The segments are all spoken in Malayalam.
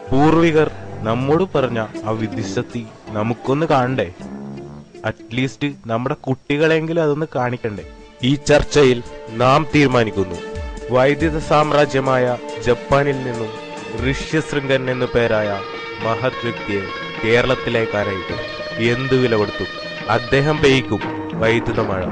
പൂർവികർ നമ്മോട് പറഞ്ഞ ആ വിദ്യുശക്തി നമുക്കൊന്ന് കാണണ്ടേ? അറ്റ്ലീസ്റ്റ് നമ്മുടെ കുട്ടികളെങ്കിലും അതൊന്ന് കാണിക്കണ്ടേ? ഈ ചർച്ചയിൽ നാം തീരുമാനിക്കുന്നു, വൈദ്യുത സാമ്രാജ്യമായ ജപ്പാനിൽ നിന്നും ഋഷ്യശൃംഗൻ എന്നു പേരായ മഹത് വ്യക്തിയെ കേരളത്തിലേക്ക് അയക്കും. എന്തു വില കൊടുത്തു അദ്ദേഹം പെയ്യിക്കും വൈദ്യുത മഴ.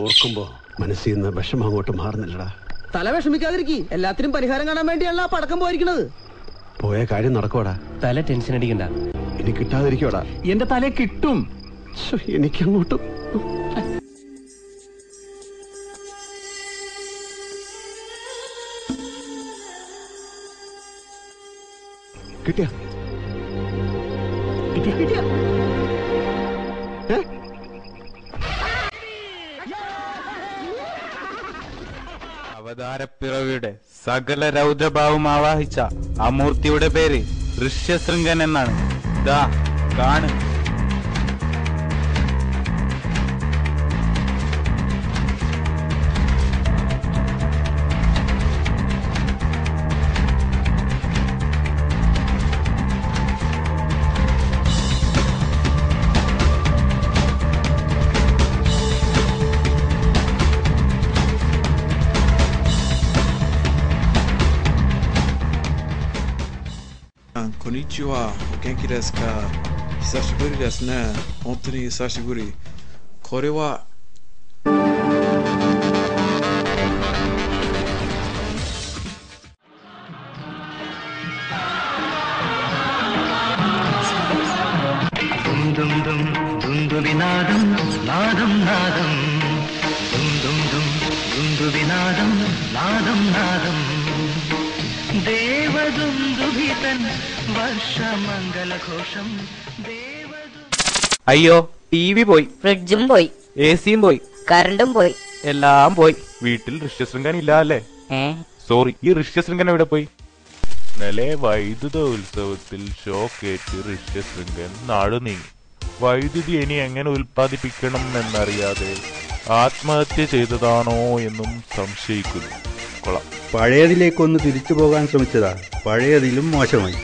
ഓർക്കുമ്പോ മനസ്സിൽ നിന്ന് വിഷമം അങ്ങോട്ട് മാറുന്നില്ലടാ. തല വിഷമിക്കാതിരിക്കി, എല്ലാത്തിനും പരിഹാരം കാണാൻ വേണ്ടിയല്ല പടക്കം പോയിരിക്കണത്. പോയ കാര്യം നടക്കോടാ. തല ടെൻഷൻ അടിക്കണ്ട, ഇനി കിട്ടാതിരിക്കോടാ. എന്റെ തല കിട്ടും. എനിക്കങ്ങോട്ടും കിട്ടിയ അവതാരപ്പിറവിയുടെ സകല രൗദ്രഭാവം ആവാഹിച്ച ആ മൂർത്തിയുടെ പേര് ഋഷ്യശൃംഗൻ എന്നാണ്. ദാ കാണ്. Konnichiwa, o genki desu ka? Hisashiburi desu ne. Hontou ni hisashiburi. Kore wa dum dum dum dum dum vinadam nadam nadam dum dum dum dum dum vinadam nadam nadam ദേവദുന്ദുഭിതൻ വർഷമംഗലഘോഷം ദേവദു. അയ്യോ, TV പോയി, ഫ്രിഡ്ജും പോയി, AC പോയി, കറണ്ടും പോയി, എല്ലാം പോയി. വീട്ടിൽ ഋഷ്യശൃംഗൻ ഇല്ല അല്ലേ? സോറി, ഈ ഋഷ്യശൃംഗൻ എവിടെ പോയി? ഇന്നലെ വൈദ്യുത ഉത്സവത്തിൽ ഷോക്കേറ്റ് ഋഷ്യശൃംഗൻ നാടു നീങ്ങി. വൈദ്യുതി ഇനി എങ്ങനെ ഉൽപ്പാദിപ്പിക്കണം എന്നറിയാതെ ആത്മഹത്യ ചെയ്തതാണോ എന്നും സംശയിക്കുന്നു. കൊള്ളാം. പഴയതിലേക്കൊന്ന് തിരിച്ചു പോകാൻ ശ്രമിച്ചതാ, പഴയതിലും മോശമായി.